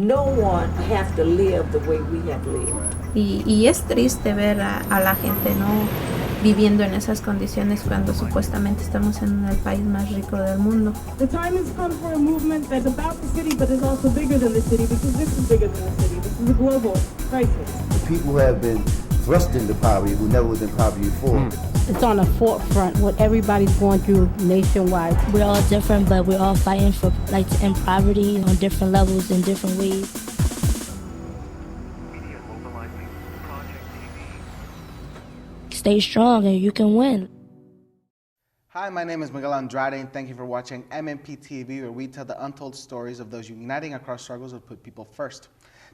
no one have to live the way we have lived. Y es triste ver a la gente no viviendo en esas condiciones cuando supuestamente estamos en el país más rico del mundo. The time has come for a movement that's about the city but is also bigger than the city, because this is bigger than the city. This is a global crisis. The people who have been thrust into poverty who never was in poverty before. It's on the forefront, what everybody's going through nationwide. We're all different, but we're all fighting for to end poverty on different levels in different ways. Stay strong and you can win. Hi, my name is Miguel Andrade, and thank you for watching MMP TV, where we tell the untold stories of those uniting across struggles that put people first.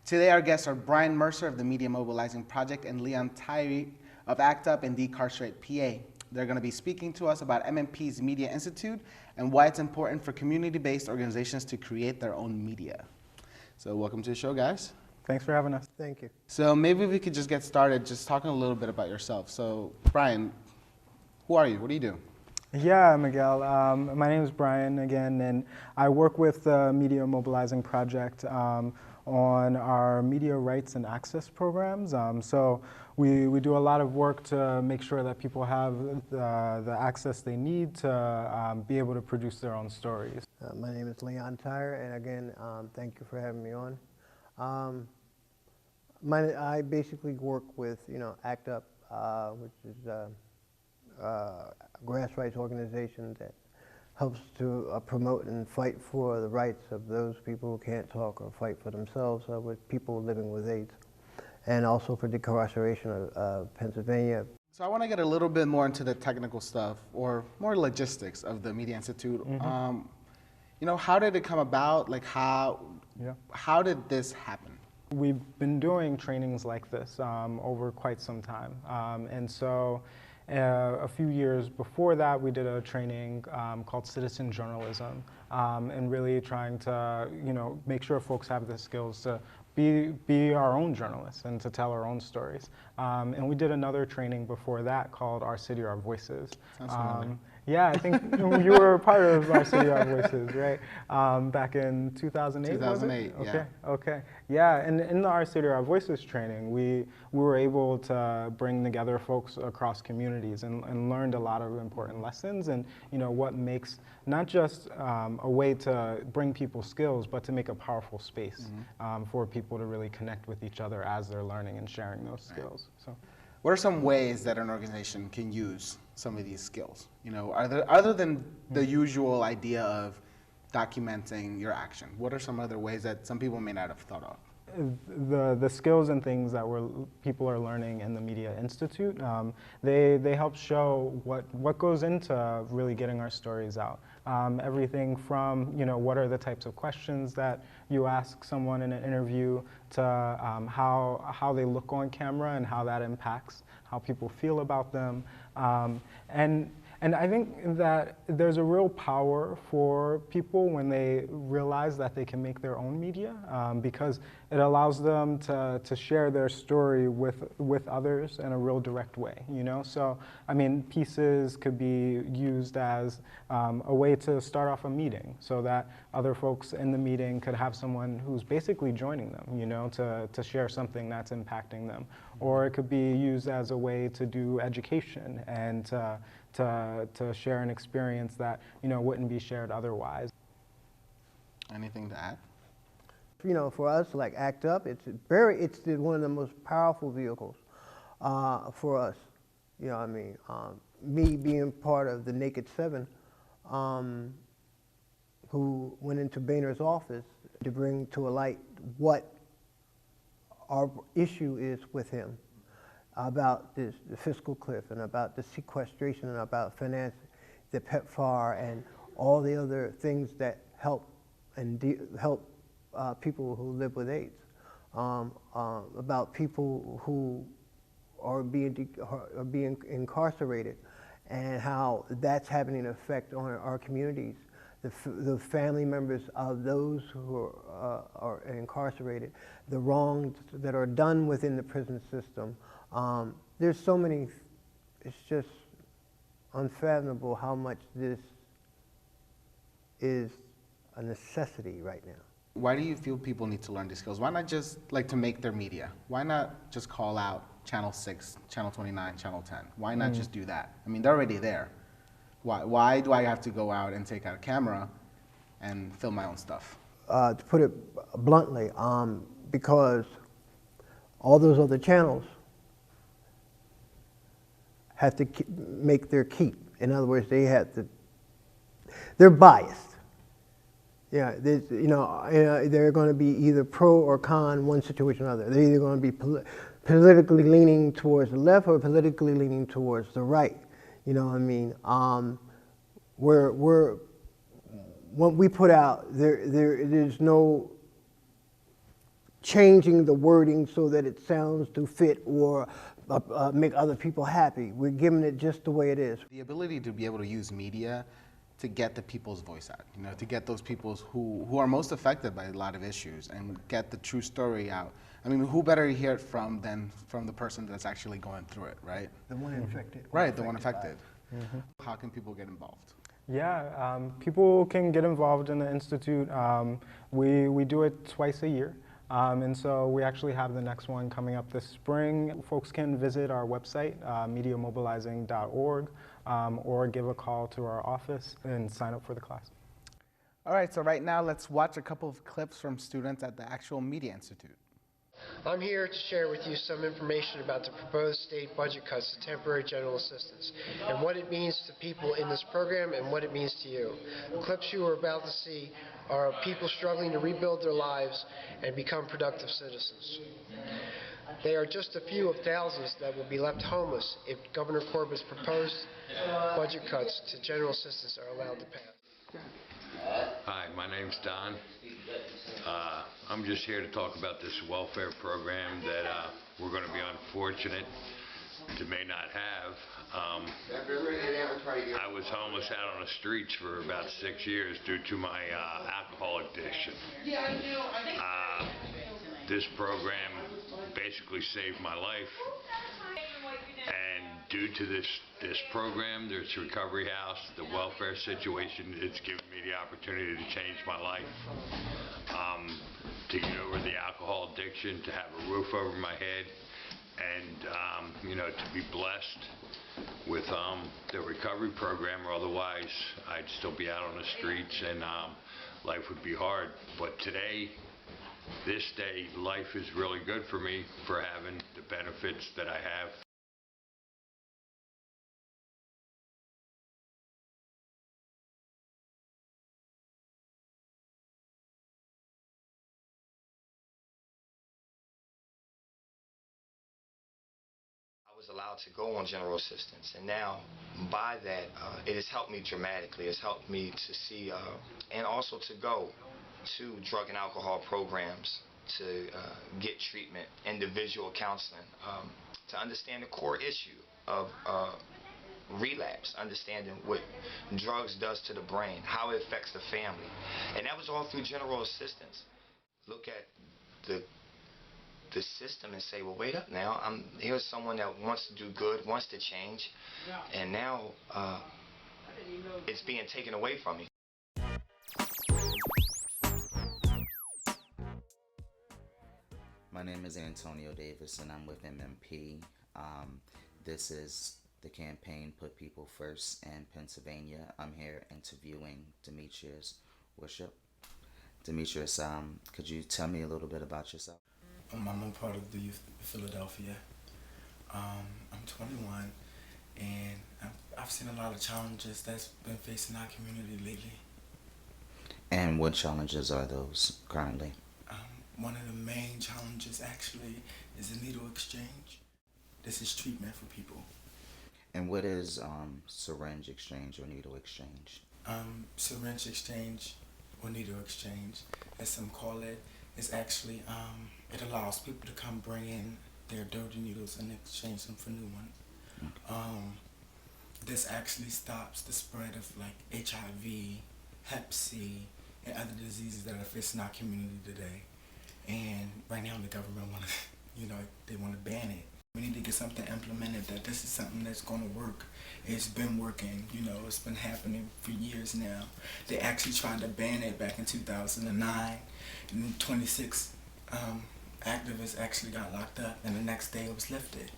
Today, our guests are Brian Mercer of the Media Mobilizing Project and Leon Tyree of ACT UP and Decarcerate PA. They're going to be speaking to us about MMP's Media Institute and why it's important for community-based organizations to create their own media. So welcome to the show, guys. Thanks for having us. Thank you. So maybe we could just get started just talking a little bit about yourself. So Brian, who are you? What do you do? Yeah, Miguel. My name is Brian again, and I work with the Media Mobilizing Project on our media rights and access programs. So we do a lot of work to make sure that people have the access they need to be able to produce their own stories. My name is Leon Tyree, and again, thank you for having me on. I basically work with, ACT UP, which is a grassroots organization that helps to promote and fight for the rights of those people who can't talk or fight for themselves with people living with AIDS, and also for decarceration of Pennsylvania. So I want to get a little bit more into the technical stuff, or more logistics of the Media Institute. Mm-hmm. How did it come about? Like how did this happen? We've been doing trainings like this over quite some time. And so a few years before that, we did a training called Citizen Journalism, and really trying to, make sure folks have the skills to be our own journalists and to tell our own stories. And we did another training before that called Our City, Our Voices. Sounds familiar. Yeah, I think you were part of Our City, Our Voices, right? Back in 2008? 2008, okay, yeah. Okay, yeah, and in the Our City, Our Voices training, we were able to bring together folks across communities and learned a lot of important lessons, and what makes not just a way to bring people skills, but to make a powerful space for people to really connect with each other as they're learning and sharing those skills. So, what are some ways that an organization can use some of these skills? Are there, other than the usual idea of documenting your action, what are some other ways that some people may not have thought of? The skills and things that people are learning in the Media Institute, they help show what goes into really getting our stories out. Everything from what are the types of questions that you ask someone in an interview, to how they look on camera and how that impacts how people feel about them, and I think that there's a real power for people when they realize that they can make their own media, because it allows them to share their story with others in a real direct way, So, I mean, pieces could be used as a way to start off a meeting so that other folks in the meeting could have someone who's basically joining them, to share something that's impacting them. Or it could be used as a way to do education and to share an experience that wouldn't be shared otherwise. Anything to add? For us, like ACT UP, it's one of the most powerful vehicles for us. Me being part of the Naked Seven, who went into Boehner's office to bring to a light what our issue is with him, about the fiscal cliff and about the sequestration and about finance, the PEPFAR and all the other things that help help people who live with AIDS, about people who are being incarcerated, and how that's having an effect on our communities. The family members of those who are incarcerated, the wrongs that are done within the prison system. There's so many, it's just unfathomable how much this is a necessity right now. Why do you feel people need to learn these skills? Why not just like to make their media? Why not just call out Channel 6, Channel 29, Channel 10? Why not just do that? I mean, they're already there. Why do I have to go out and take out a camera and film my own stuff? To put it bluntly, because all those other channels have to make their keep. In other words, they're biased. Yeah, they're going to be either pro or con one situation or another. They're either going to be politically leaning towards the left or politically leaning towards the right. You know what I mean? When we put out, there's no changing the wording so that it sounds to fit or make other people happy. We're giving it just the way it is. The ability to be able to use media to get the people's voice out, to get those people who are most affected by a lot of issues and get the true story out. I mean, who better to hear it from than from the person that's actually going through it, right? The one infected. Right, the one affected. How can people get involved? Yeah, people can get involved in the Institute. We do it twice a year. And so we actually have the next one coming up this spring. Folks can visit our website, mediamobilizing.org, or give a call to our office and sign up for the class. All right, so right now let's watch a couple of clips from students at the actual Media Institute. I'm here to share with you some information about the proposed state budget cuts to temporary general assistance and what it means to people in this program and what it means to you. The clips you are about to see are people struggling to rebuild their lives and become productive citizens. They are just a few of thousands that will be left homeless if Governor Corbett's proposed budget cuts to general assistance are allowed to pass. Hi, my name's Don. I'm just here to talk about this welfare program that we're going to be unfortunate to may not have. I was homeless out on the streets for about 6 years due to my alcohol addiction. This program basically saved my life. And due to this program, this recovery house, the welfare situation, it's given me the opportunity to change my life, to get over the alcohol addiction, to have a roof over my head, and to be blessed with the recovery program, or otherwise I'd still be out on the streets and life would be hard. But today, this day, life is really good for me for having the benefits that I have. I was allowed to go on general assistance, and now by that it has helped me dramatically. It's helped me to see and also to go to drug and alcohol programs, to get treatment, individual counseling, to understand the core issue of relapse, understanding what drugs does to the brain, how it affects the family, and that was all through general assistance. Look at the system and say, well, wait up now, here's someone that wants to do good, wants to change, and now it's being taken away from me. My name is Antonio Davis and I'm with MMP. This is the campaign Put People First in Pennsylvania. I'm here interviewing Demetrius Worship. Demetrius, could you tell me a little bit about yourself? I'm a part of the youth of Philadelphia. I'm 21, and I've seen a lot of challenges that's been facing our community lately. And what challenges are those currently? One of the main challenges actually is the needle exchange. This is treatment for people. And what is syringe exchange or needle exchange? Syringe exchange or needle exchange, as some call it, is actually, it allows people to come bring in their dirty needles and exchange them for new ones. Okay. This actually stops the spread of like HIV, Hep C, and other diseases that are facing our community today. And right now the government they want to ban it. We need to get something implemented that this is something that's going to work. It's been working, you know, it's been happening for years now. They actually tried to ban it back in 2009, and 26 activists actually got locked up, and the next day it was lifted.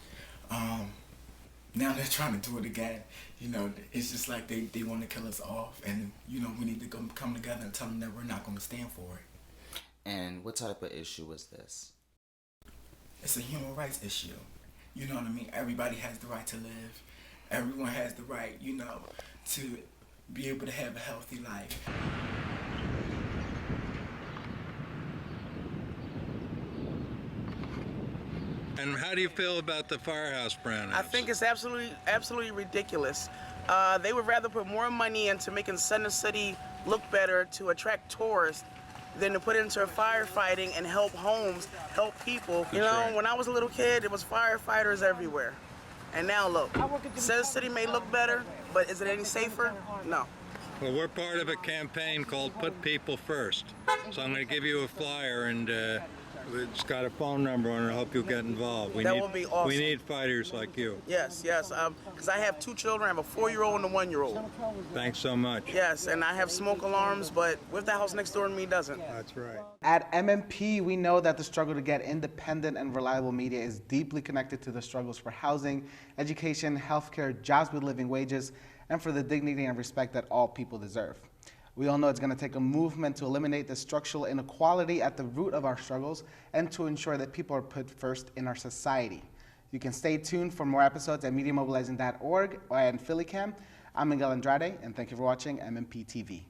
Now they're trying to do it again. You know, it's just like they want to kill us off, and, you know, we need to come together and tell them that we're not going to stand for it. And what type of issue is this? It's a human rights issue. You know what I mean? Everybody has the right to live. Everyone has the right, you know, to be able to have a healthy life. And how do you feel about the firehouse brownouts? I think it's absolutely ridiculous. They would rather put more money into making Center City look better to attract tourists than to put into firefighting and help homes, help people. You know, when I was a little kid, there was firefighters everywhere. And now look, Center City may look better, but is it any safer? No. Well, we're part of a campaign called Put People First. So I'm going to give you a flyer, and it's got a phone number on it. I hope you'll get involved. That would be awesome. We need fighters like you. Yes, yes. Because I have 2 children. I have a 4-year-old and a 1-year-old. Thanks so much. Yes, and I have smoke alarms, but with the house next door to me doesn't. That's right. At MMP, we know that the struggle to get independent and reliable media is deeply connected to the struggles for housing, education, healthcare, jobs with living wages, and for the dignity and respect that all people deserve. We all know it's going to take a movement to eliminate the structural inequality at the root of our struggles and to ensure that people are put first in our society. You can stay tuned for more episodes at MediaMobilizing.org and PhillyCam. I'm Miguel Andrade, and thank you for watching MMP TV.